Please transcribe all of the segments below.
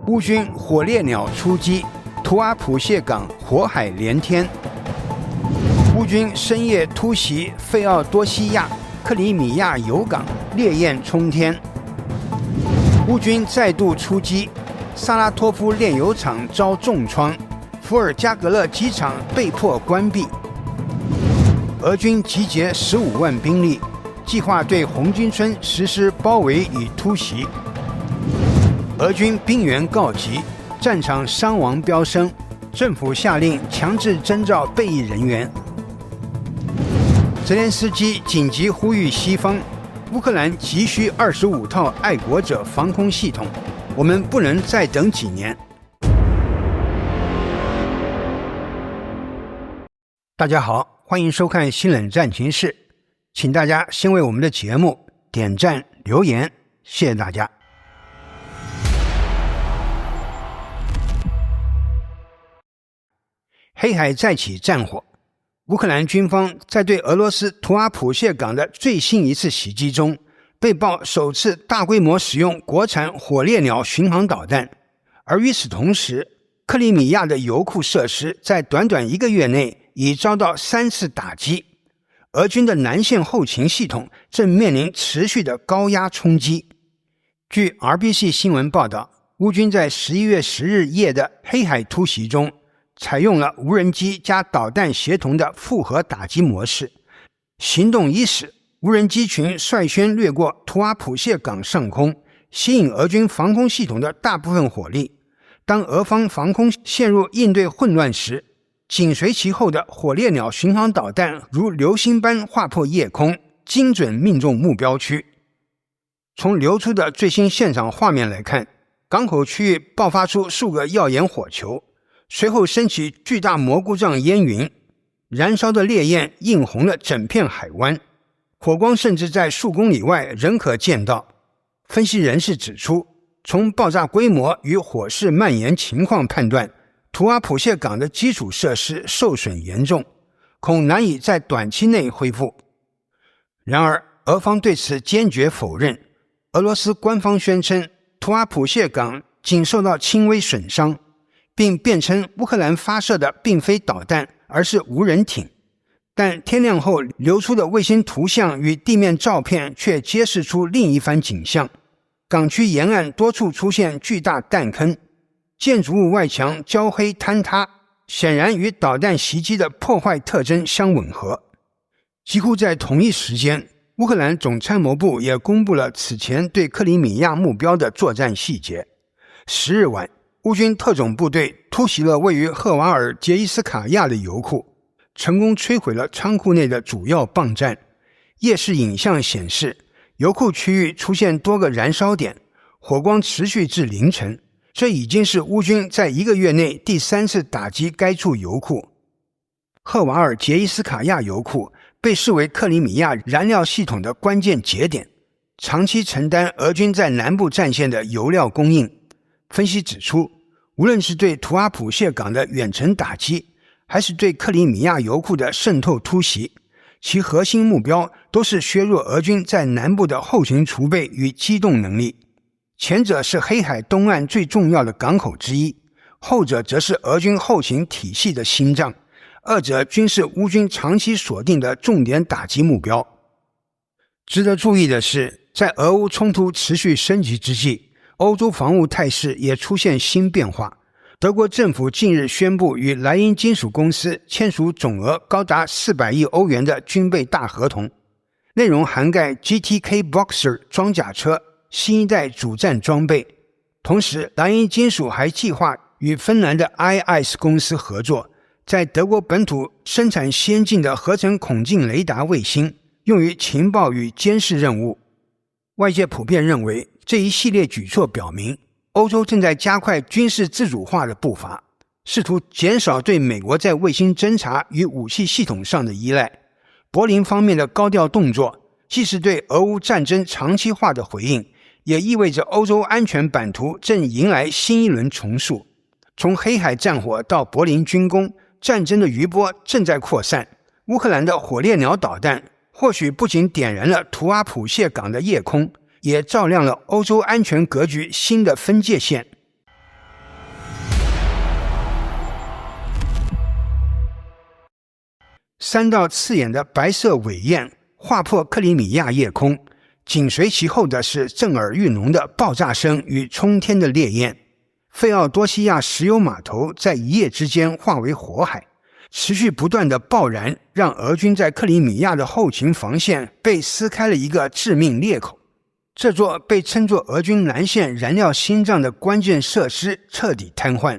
乌军火烈鸟出击，图阿普谢港火海连天。乌军深夜突袭费奥多西亚、克里米亚油港，烈焰冲天。乌军再度出击，萨拉托夫炼油厂遭重创，伏尔加格勒机场被迫关闭。俄军集结15万兵力，计划对红军村实施包围与突袭。俄军兵源告急，战场伤亡飙升，政府下令强制征召备役人员。泽连斯基紧急呼吁西方，乌克兰急需25套爱国者防空系统，我们不能再等几年。大家好，欢迎收看新冷战情室，请大家先为我们的节目点赞留言，谢谢大家。黑海再起战火，乌克兰军方在对俄罗斯图阿普谢港的最新一次袭击中，被曝首次大规模使用国产火烈鸟巡航导弹，而与此同时，克里米亚的油库设施在短短1个月内已遭到3次打击，俄军的南线后勤系统正面临持续的高压冲击。据 RBC 新闻报道，乌军在11月10日夜的黑海突袭中，采用了无人机加导弹协同的复合打击模式。行动伊始，无人机群率先掠过图阿普谢港上空，吸引俄军防空系统的大部分火力。当俄方防空陷入应对混乱时，紧随其后的火烈鸟巡航导弹如流星般划破夜空，精准命中目标区。从流出的最新现场画面来看，港口区域爆发出数个耀眼火球，随后升起巨大蘑菇状烟云，燃烧的烈焰映红了整片海湾，火光甚至在数公里外仍可见到。分析人士指出，从爆炸规模与火势蔓延情况判断，图阿普谢港的基础设施受损严重，恐难以在短期内恢复。然而，俄方对此坚决否认。俄罗斯官方宣称，图阿普谢港仅受到轻微损伤，并辩称乌克兰发射的并非导弹，而是无人艇。但天亮后流出的卫星图像与地面照片却揭示出另一番景象。港区沿岸多处出现巨大弹坑，建筑物外墙焦黑坍塌，显然与导弹袭击的破坏特征相吻合。几乎在同一时间，乌克兰总参谋部也公布了此前对克里米亚目标的作战细节。10日晚，乌军特种部队突袭了位于赫瓦尔杰伊斯卡亚的油库，成功摧毁了仓库内的主要泵站。夜视影像显示，油库区域出现多个燃烧点，火光持续至凌晨。这已经是乌军在1个月内第3次打击该处油库。赫瓦尔杰伊斯卡亚油库被视为克里米亚燃料系统的关键节点，长期承担俄军在南部战线的油料供应。分析指出，无论是对图阿普谢港的远程打击，还是对克里米亚油库的渗透突袭，其核心目标都是削弱俄军在南部的后勤储备与机动能力。前者是黑海东岸最重要的港口之一，后者则是俄军后勤体系的心脏，二者均是乌军长期锁定的重点打击目标。值得注意的是，在俄乌冲突持续升级之际，欧洲防务态势也出现新变化。德国政府近日宣布与莱茵金属公司签署总额高达400亿欧元的军备大合同，内容涵盖 GTK Boxer 装甲车、新一代主战装备。同时，莱茵金属还计划与芬兰的 IS 公司合作，在德国本土生产先进的合成孔径雷达卫星，用于情报与监视任务。外界普遍认为，这一系列举措表明，欧洲正在加快军事自主化的步伐，试图减少对美国在卫星侦察与武器系统上的依赖。柏林方面的高调动作，既是对俄乌战争长期化的回应，也意味着欧洲安全版图正迎来新一轮重塑。从黑海战火到柏林军工，战争的余波正在扩散。乌克兰的火烈鸟导弹或许不仅点燃了图阿普谢港的夜空，也照亮了欧洲安全格局新的分界线。3道刺眼的白色尾焰划破克里米亚夜空，紧随其后的是震耳欲聋的爆炸声与冲天的烈焰。费奥多西亚石油码头在一夜之间化为火海，持续不断的爆燃让俄军在克里米亚的后勤防线被撕开了一个致命裂口。这座被称作俄军南线燃料心脏的关键设施彻底瘫痪，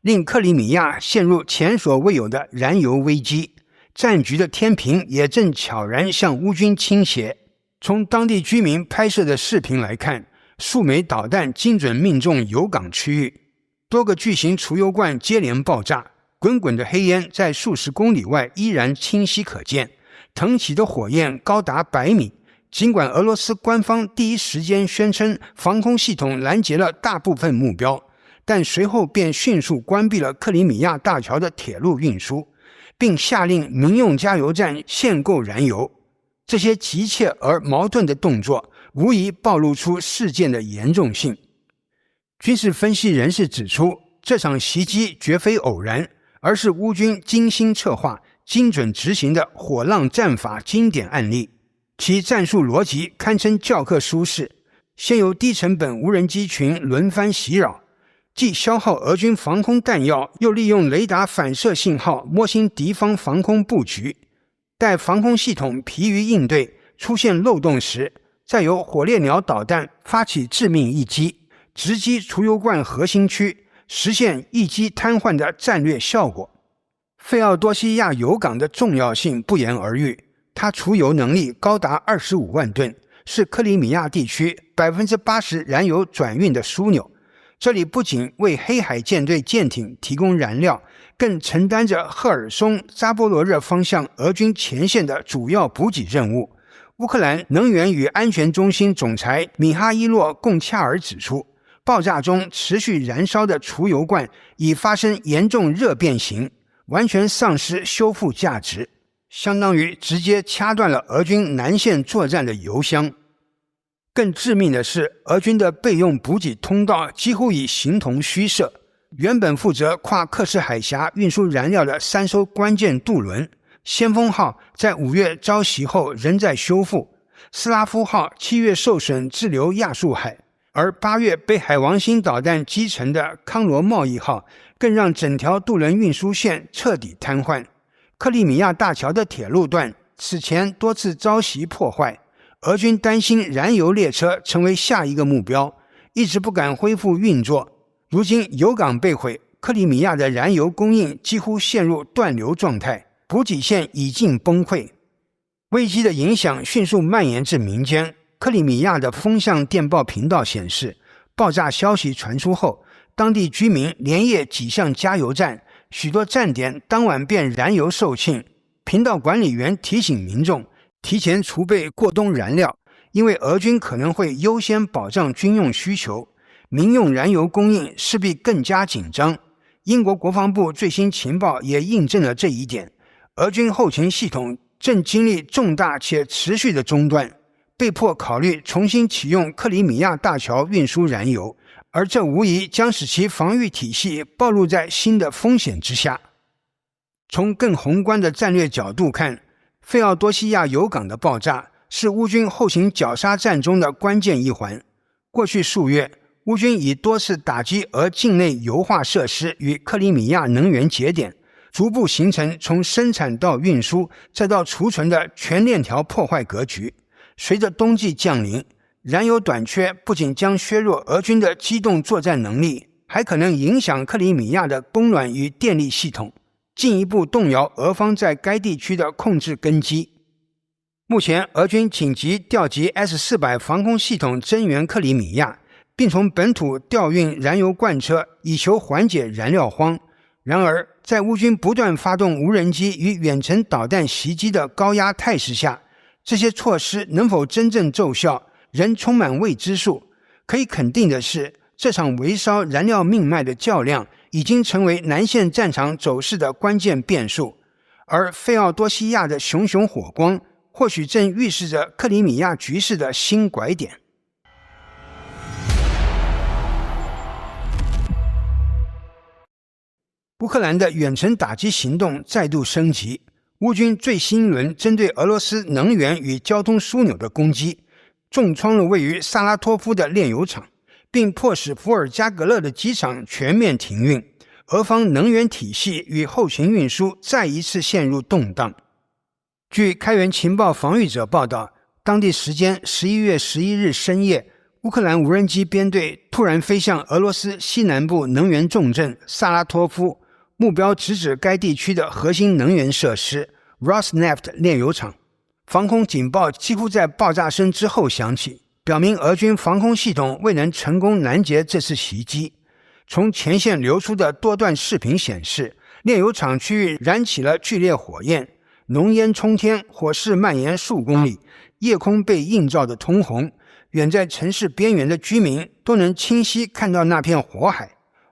令克里米亚陷入前所未有的燃油危机，战局的天平也正悄然向乌军倾斜。从当地居民拍摄的视频来看，数枚导弹精准命中油港区域，多个巨型储油罐接连爆炸，滚滚的黑烟在数十公里外依然清晰可见，腾起的火焰高达100米。尽管俄罗斯官方第一时间宣称防空系统拦截了大部分目标，但随后便迅速关闭了克里米亚大桥的铁路运输，并下令民用加油站限购燃油。这些急切而矛盾的动作无疑暴露出事件的严重性。军事分析人士指出，这场袭击绝非偶然，而是乌军精心策划、精准执行的火浪战法经典案例。其战术逻辑堪称教科书式，先由低成本无人机群轮番袭扰，既消耗俄军防空弹药，又利用雷达反射信号摸清敌方防空布局。待防空系统疲于应对，出现漏洞时，再由火烈鸟导弹发起致命一击，直击储油罐核心区，实现一击瘫痪的战略效果。费奥多西亚油港的重要性不言而喻，它储油能力高达25万吨，是克里米亚地区 80% 燃油转运的枢纽。这里不仅为黑海舰队舰艇提供燃料，更承担着赫尔松、扎波罗热方向俄军前线的主要补给任务。乌克兰能源与安全中心总裁米哈伊洛·贡恰尔指出，爆炸中持续燃烧的储油罐已发生严重热变形，完全丧失修复价值，相当于直接掐断了俄军南线作战的油箱。更致命的是，俄军的备用补给通道几乎已形同虚设。原本负责跨克什海峡运输燃料的3艘关键渡轮，先锋号在5月遭袭后仍在修复，斯拉夫号7月受损滞留亚速海，而8月被海王星导弹击沉的康罗贸易号更让整条渡轮运输线彻底瘫痪。克里米亚大桥的铁路段此前多次遭袭破坏，俄军担心燃油列车成为下一个目标，一直不敢恢复运作。如今油港被毁，克里米亚的燃油供应几乎陷入断流状态，补给线已近崩溃。危机的影响迅速蔓延至民间。克里米亚的风向电报频道显示，爆炸消息传出后，当地居民连夜挤向加油站，许多站点当晚便燃油售罄。频道管理员提醒民众提前储备过冬燃料，因为俄军可能会优先保障军用需求，民用燃油供应势必更加紧张。英国国防部最新情报也印证了这一点，俄军后勤系统正经历重大且持续的中断，被迫考虑重新启用克里米亚大桥运输燃油，而这无疑将使其防御体系暴露在新的风险之下。从更宏观的战略角度看，费奥多西亚油港的爆炸是乌军后勤绞杀战中的关键一环。过去数月，乌军已多次打击俄境内油化设施与克里米亚能源节点，逐步形成从生产到运输再到储存的全链条破坏格局。随着冬季降临，燃油短缺不仅将削弱俄军的机动作战能力，还可能影响克里米亚的供暖与电力系统，进一步动摇俄方在该地区的控制根基。目前，俄军紧急调集 S-400 防空系统增援克里米亚，并从本土调运燃油罐车，以求缓解燃料荒。然而，在乌军不断发动无人机与远程导弹袭击的高压态势下，这些措施能否真正奏效，仍充满未知数。可以肯定的是，这场围烧燃料命脉的较量已经成为南线战场走势的关键变数，而费奥多西亚的熊熊火光或许正预示着克里米亚局势的新拐点。乌克兰的远程打击行动再度升级，乌军最新一轮针对俄罗斯能源与交通枢纽的攻击，重创了位于萨拉托夫的炼油厂，并迫使伏尔加格勒的机场全面停运，俄方能源体系与后勤运输再一次陷入动荡。据开源情报防御者报道，当地时间11月11日深夜，乌克兰无人机编队突然飞向俄罗斯西南部能源重镇萨拉托夫，目标直指该地区的核心能源设施 Rosneft 炼油厂。防空警报几乎在爆炸声之后响起，表明俄军防空系统未能成功拦截这次袭击。从前线流出的多段视频显示，炼油厂区域燃起了剧烈火焰，浓烟冲天，火势蔓延数公里，夜空被映照得通红，远在城市边缘的居民都能清晰看到那片火海。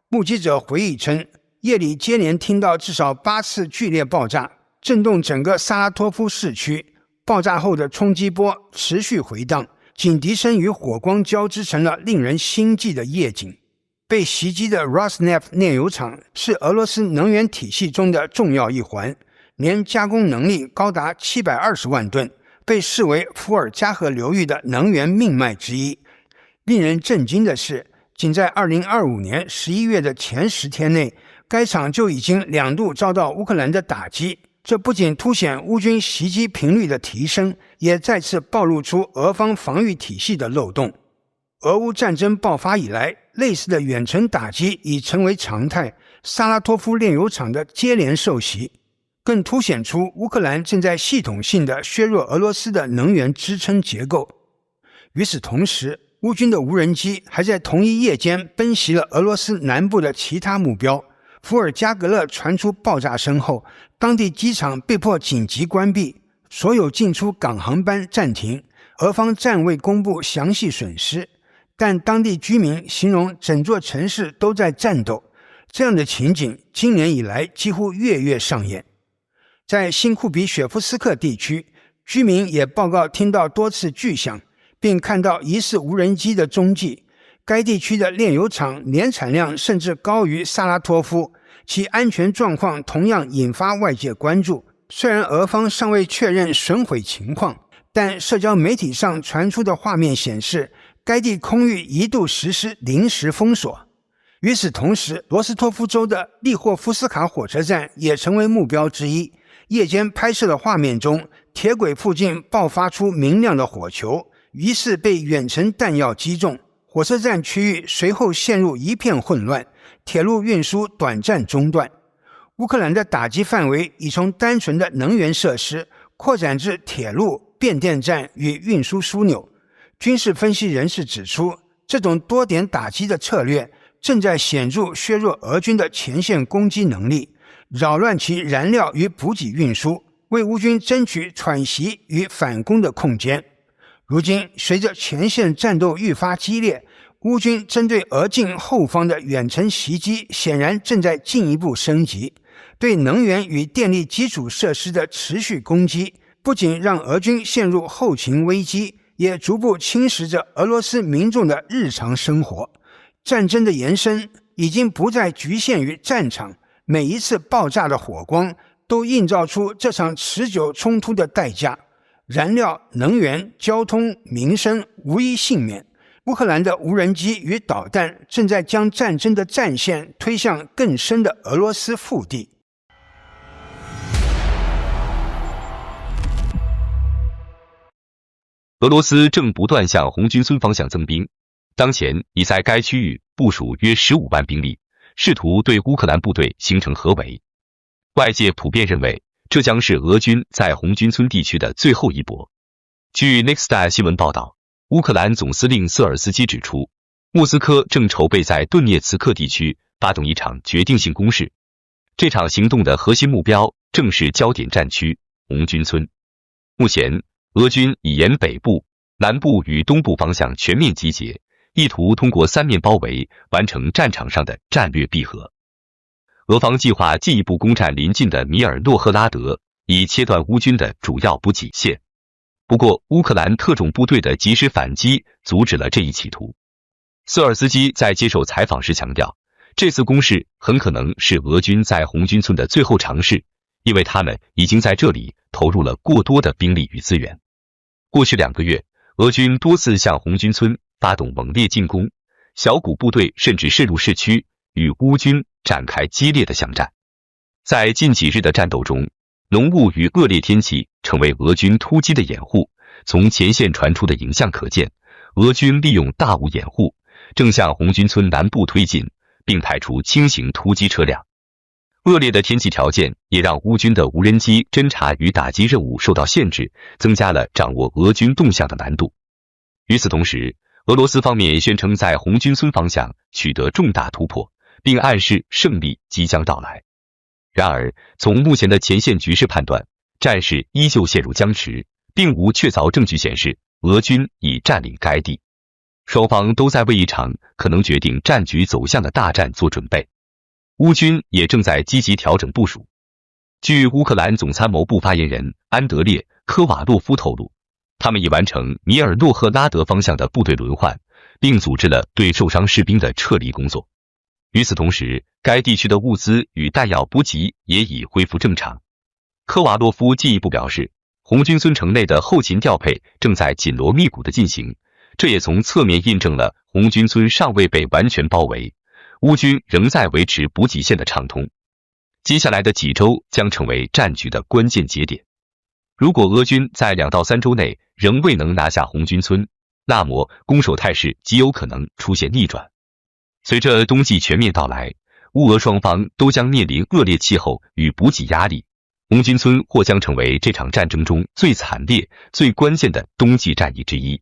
目击者回忆称，夜里接连听到至少8次剧烈爆炸，震动整个萨拉托夫市区。爆炸后的冲击波持续回荡，警笛声与火光交织成了令人心悸的夜景。被袭击的 Rosneft 炼油厂是俄罗斯能源体系中的重要一环，年加工能力高达720万吨，被视为伏尔加河流域的能源命脉之一。令人震惊的是，仅在2025年11月的前10天内，该厂就已经2度遭到乌克兰的打击。这不仅凸显乌军袭击频率的提升，也再次暴露出俄方防御体系的漏洞。俄乌战争爆发以来，类似的远程打击已成为常态，萨拉托夫炼油厂的接连受袭，更凸显出乌克兰正在系统性地削弱俄罗斯的能源支撑结构。与此同时，乌军的无人机还在同一夜间奔袭了俄罗斯南部的其他目标。伏尔加格勒传出爆炸声后，当地机场被迫紧急关闭，所有进出港航班暂停，俄方暂未公布详细损失，但当地居民形容整座城市都在战斗。这样的情景今年以来几乎月月上演。在新库比雪夫斯克地区，居民也报告听到多次巨响，并看到疑似无人机的踪迹。该地区的炼油厂年产量甚至高于萨拉托夫，其安全状况同样引发外界关注。虽然俄方尚未确认损毁情况，但社交媒体上传出的画面显示，该地空域一度实施临时封锁。与此同时，罗斯托夫州的利霍夫斯卡火车站也成为目标之一。夜间拍摄的画面中，铁轨附近爆发出明亮的火球，疑似被远程弹药击中。火车站区域随后陷入一片混乱，铁路运输短暂中断。乌克兰的打击范围已从单纯的能源设施扩展至铁路、变电站与运输枢纽。军事分析人士指出，这种多点打击的策略正在显著削弱俄军的前线攻击能力，扰乱其燃料与补给运输，为乌军争取喘息与反攻的空间。如今，随着前线战斗愈发激烈，乌军针对俄境后方的远程袭击显然正在进一步升级。对能源与电力基础设施的持续攻击，不仅让俄军陷入后勤危机，也逐步侵蚀着俄罗斯民众的日常生活。战争的延伸已经不再局限于战场，每一次爆炸的火光都映照出这场持久冲突的代价。燃料、能源、交通、民生无一幸免。乌克兰的无人机与导弹正在将战争的战线推向更深的俄罗斯腹地。俄罗斯正不断向红军村方向增兵，当前已在该区域部署约15万兵力，试图对乌克兰部队形成合围。外界普遍认为，这将是俄军在红军村地区的最后一搏。据 Nextday 新闻报道，乌克兰总司令瑟尔斯基指出，莫斯科正筹备在顿涅茨克地区发动一场决定性攻势。这场行动的核心目标正是焦点战区红军村。目前，俄军已沿北部、南部与东部方向全面集结，意图通过三面包围完成战场上的战略闭合。俄方计划进一步攻占邻近的米尔诺赫拉德，以切断乌军的主要补给线。不过，乌克兰特种部队的及时反击阻止了这一企图。瑟尔斯基在接受采访时强调，这次攻势很可能是俄军在红军村的最后尝试，因为他们已经在这里投入了过多的兵力与资源。过去2个月，俄军多次向红军村发动猛烈进攻，小股部队甚至渗入市区，与乌军展开激烈的巷战。在近几日的战斗中，浓雾与恶劣天气成为俄军突击的掩护。从前线传出的影像可见，俄军利用大雾掩护，正向红军村南部推进，并派出轻型突击车辆。恶劣的天气条件也让乌军的无人机侦察与打击任务受到限制，增加了掌握俄军动向的难度。与此同时，俄罗斯方面宣称在红军村方向取得重大突破，并暗示胜利即将到来。然而，从目前的前线局势判断，战事依旧陷入僵持，并无确凿证据显示俄军已占领该地。双方都在为一场可能决定战局走向的大战做准备。乌军也正在积极调整部署。据乌克兰总参谋部发言人安德烈·科瓦洛夫透露，他们已完成米尔诺赫拉德方向的部队轮换，并组织了对受伤士兵的撤离工作。与此同时，该地区的物资与弹药补给也已恢复正常。科瓦洛夫进一步表示，红军村城内的后勤调配正在紧锣密鼓地进行，这也从侧面印证了红军村尚未被完全包围，乌军仍在维持补给线的畅通。接下来的几周将成为战局的关键节点。如果俄军在2到3周内仍未能拿下红军村，那么攻守态势极有可能出现逆转。随着冬季全面到来，乌俄双方都将面临恶劣气候与补给压力，红军村或将成为这场战争中最惨烈、最关键的冬季战役之一。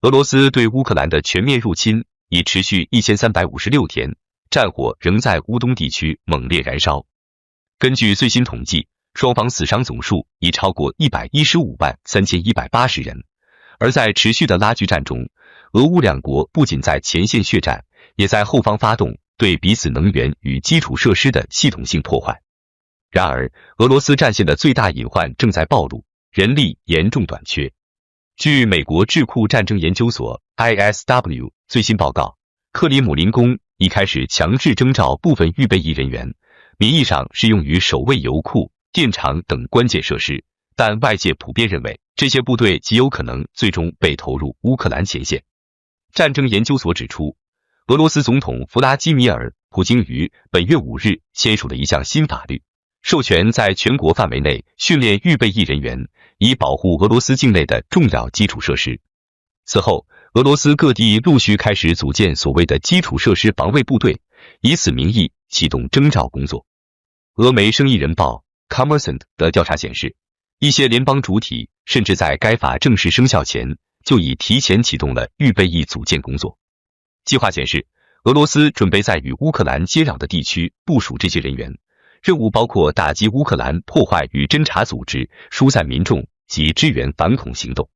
俄罗斯对乌克兰的全面入侵已持续1356天，战火仍在乌东地区猛烈燃烧。根据最新统计，双方死伤总数已超过115万3180人。而在持续的拉锯战中，俄乌两国不仅在前线血战，也在后方发动对彼此能源与基础设施的系统性破坏。然而，俄罗斯战线的最大隐患正在暴露，人力严重短缺。据美国智库战争研究所 ISW 最新报告，克里姆林宫已开始强制征召部分预备役人员，名义上是用于守卫油库、电厂等关键设施，但外界普遍认为这些部队极有可能最终被投入乌克兰前线。战争研究所指出，俄罗斯总统弗拉基米尔·普京于本月5日签署了一项新法律，授权在全国范围内训练预备役人员，以保护俄罗斯境内的重要基础设施。此后，俄罗斯各地陆续开始组建所谓的基础设施防卫部队，以此名义启动征召工作。俄媒《生意人报》Kommersant 的调查显示，一些联邦主体甚至在该法正式生效前就已提前启动了预备役组建工作。计划显示，俄罗斯准备在与乌克兰接壤的地区部署这些人员，任务包括打击乌克兰破坏与侦察组织、疏散民众及支援反恐行动。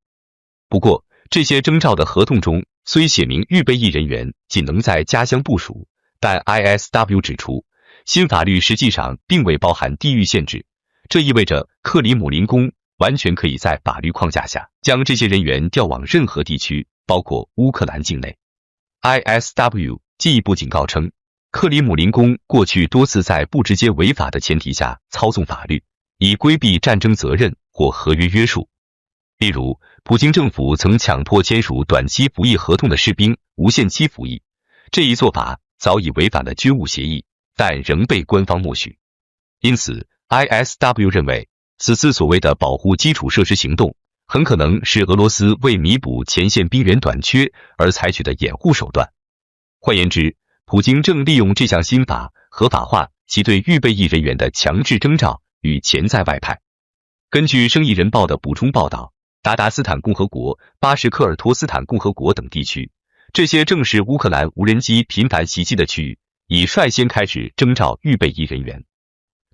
不过，这些征召的合同中虽写明预备役人员仅能在家乡部署，但 ISW 指出，新法律实际上并未包含地域限制，这意味着克里姆林宫完全可以在法律框架下将这些人员调往任何地区，包括乌克兰境内。ISW 进一步警告称，克里姆林宫过去多次在不直接违法的前提下操纵法律，以规避战争责任或合约约束。例如，普京政府曾强迫签署短期服役合同的士兵无限期服役，这一做法早已违反了军务协议，但仍被官方默许。因此 ，ISW 认为，此次所谓的保护基础设施行动，很可能是俄罗斯为弥补前线兵员短缺而采取的掩护手段。换言之，普京正利用这项新法合法化其对预备役人员的强制征召与潜在外派。根据《生意人报》的补充报道，达达斯坦共和国、巴什克尔托斯坦共和国等地区，这些正是乌克兰无人机频繁袭击的区域，已率先开始征召预备役人员。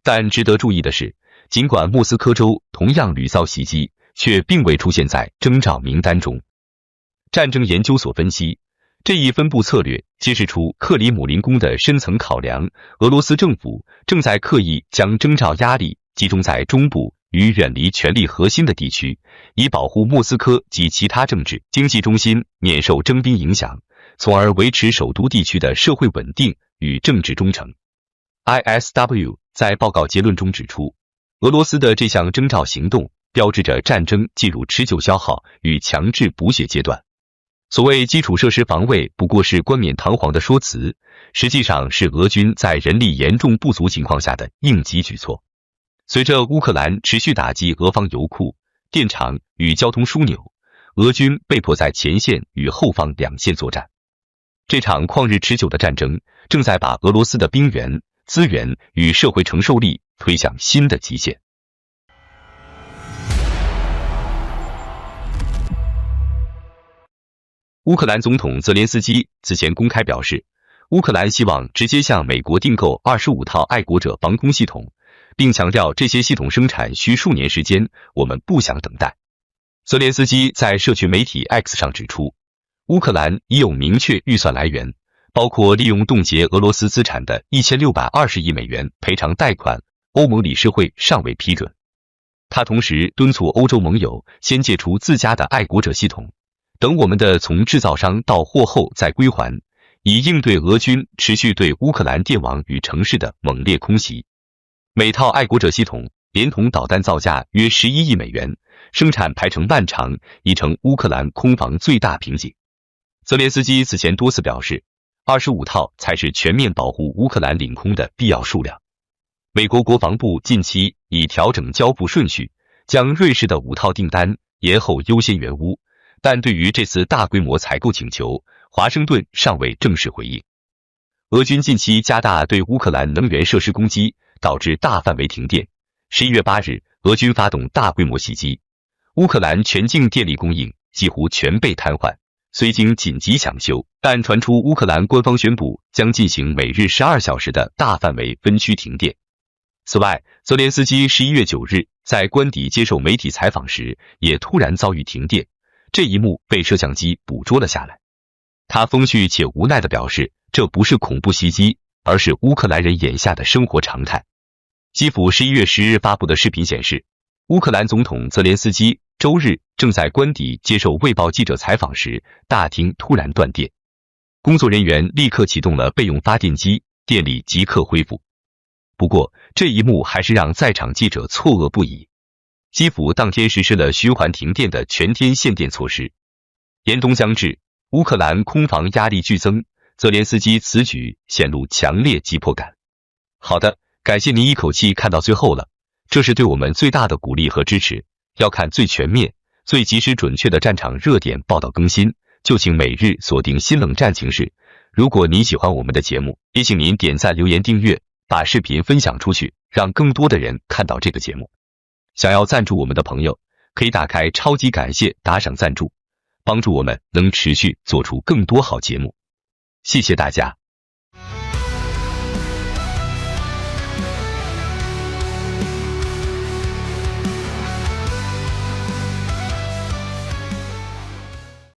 但值得注意的是，尽管莫斯科州同样屡遭袭击，却并未出现在征召名单中。战争研究所分析，这一分布策略揭示出克里姆林宫的深层考量，俄罗斯政府正在刻意将征召压力集中在中部与远离权力核心的地区，以保护莫斯科及其他政治经济中心免受征兵影响，从而维持首都地区的社会稳定与政治忠诚。ISW 在报告结论中指出，俄罗斯的这项征召行动标志着战争进入持久消耗与强制补血阶段。所谓基础设施防卫不过是冠冕堂皇的说辞，实际上是俄军在人力严重不足情况下的应急举措。随着乌克兰持续打击俄方油库、电厂与交通枢纽，俄军被迫在前线与后方两线作战。这场旷日持久的战争正在把俄罗斯的兵源、资源与社会承受力推向新的极限。乌克兰总统泽连斯基此前公开表示，乌克兰希望直接向美国订购25套爱国者防空系统，并强调这些系统生产需数年时间，我们不想等待。泽连斯基在社群媒体 X 上指出，乌克兰已有明确预算来源，包括利用冻结俄罗斯资产的1620亿美元赔偿贷款，欧盟理事会尚未批准。他同时敦促欧洲盟友先借出自家的爱国者系统，等我们的从制造商到货后再归还，以应对俄军持续对乌克兰电网与城市的猛烈空袭。每套爱国者系统连同导弹造价约11亿美元，生产排程漫长，已成乌克兰空防最大瓶颈。泽连斯基此前多次表示，25套才是全面保护乌克兰领空的必要数量。美国国防部近期已调整交付顺序，将瑞士的5套订单延后优先援乌，但对于这次大规模采购请求，华盛顿尚未正式回应。俄军近期加大对乌克兰能源设施攻击，导致大范围停电。11月8日，俄军发动大规模袭击，乌克兰全境电力供应几乎全被瘫痪，虽经紧急抢修，但传出乌克兰官方宣布将进行每日12小时的大范围分区停电。此外，泽连斯基11月9日在官邸接受媒体采访时，也突然遭遇停电，这一幕被摄像机捕捉了下来。他风趣且无奈地表示，这不是恐怖袭击，而是乌克兰人眼下的生活常态。基辅11月10日发布的视频显示，乌克兰总统泽连斯基周日正在官邸接受卫报记者采访时，大厅突然断电，工作人员立刻启动了备用发电机，电力即刻恢复。不过，这一幕还是让在场记者错愕不已。基辅当天实施了循环停电的全天限电措施。严冬将至，乌克兰空防压力剧增，泽连斯基此举显露强烈急迫感。好的，感谢您一口气看到最后了，这是对我们最大的鼓励和支持。要看最全面、最及时准确的战场热点报道更新，就请每日锁定新冷战情势。如果您喜欢我们的节目，也请您点赞、留言、订阅，把视频分享出去，让更多的人看到这个节目。想要赞助我们的朋友，可以打开超级感谢打赏赞助，帮助我们能持续做出更多好节目。谢谢大家。